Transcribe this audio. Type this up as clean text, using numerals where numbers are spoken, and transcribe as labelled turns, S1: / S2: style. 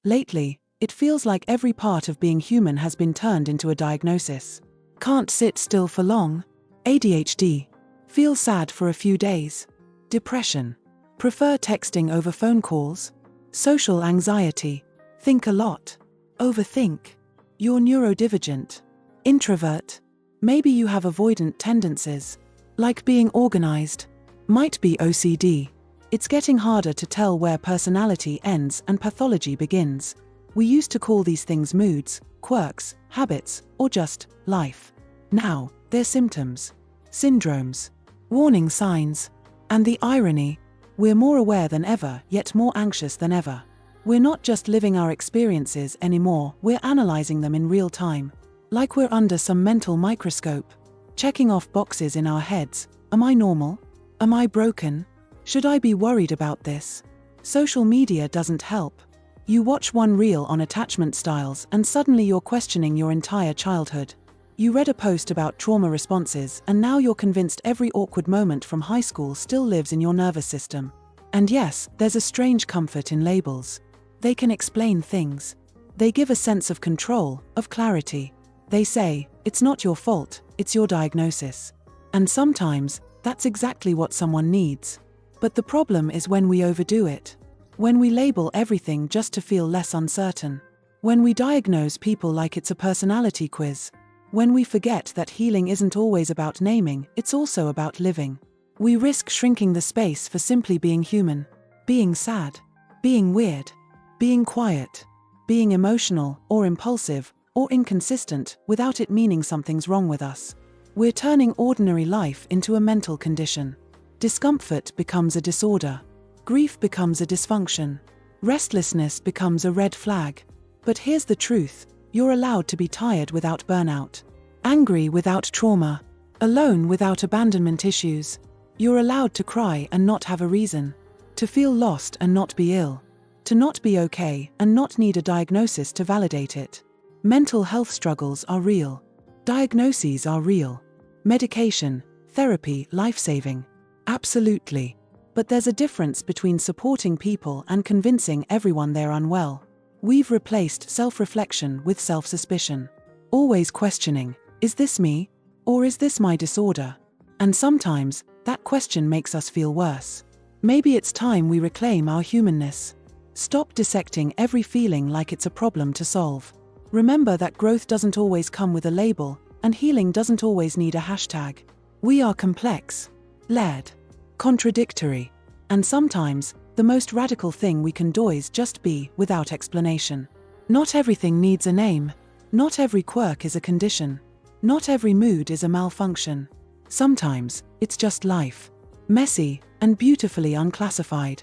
S1: Lately, it feels like every part of being human has been turned into a diagnosis. Can't sit still for long. ADHD. Feel sad for a few days. Depression. Prefer texting over phone calls. Social anxiety. Think a lot. Overthink. You're neurodivergent. Introvert. Maybe you have avoidant tendencies. Like being organized. Might be OCD. It's getting harder to tell where personality ends and pathology begins. We used to call these things moods, quirks, habits, or just life. Now, they're symptoms, syndromes, warning signs. And the irony, we're more aware than ever, yet more anxious than ever. We're not just living our experiences anymore, we're analyzing them in real time. Like we're under some mental microscope, checking off boxes in our heads. Am I normal? Am I broken? Should I be worried about this? Social media doesn't help. You watch one reel on attachment styles and suddenly you're questioning your entire childhood. You read a post about trauma responses and now you're convinced every awkward moment from high school still lives in your nervous system. And yes, there's a strange comfort in labels. They can explain things. They give a sense of control, of clarity. They say, it's not your fault, it's your diagnosis. And sometimes, that's exactly what someone needs. But the problem is when we overdo it. When we label everything just to feel less uncertain. When we diagnose people like it's a personality quiz. When we forget that healing isn't always about naming, it's also about living. We risk shrinking the space for simply being human. Being sad. Being weird. Being quiet. Being emotional, or impulsive, or inconsistent, without it meaning something's wrong with us. We're turning ordinary life into a mental condition. Discomfort becomes a disorder. Grief becomes a dysfunction. Restlessness becomes a red flag. But here's the truth, you're allowed to be tired without burnout. Angry without trauma. Alone without abandonment issues. You're allowed to cry and not have a reason. To feel lost and not be ill. To not be okay and not need a diagnosis to validate it. Mental health struggles are real. Diagnoses are real. Medication, therapy, life-saving. Absolutely. But there's a difference between supporting people and convincing everyone they're unwell. We've replaced self-reflection with self-suspicion. Always questioning, is this me? Or is this my disorder? And sometimes, that question makes us feel worse. Maybe it's time we reclaim our humanness. Stop dissecting every feeling like it's a problem to solve. Remember that growth doesn't always come with a label, and healing doesn't always need a hashtag. We are complex, layered, contradictory, and sometimes, the most radical thing we can do is just be, without explanation. Not everything needs a name. Not every quirk is a condition. Not every mood is a malfunction. Sometimes, it's just life. Messy, and beautifully unclassified.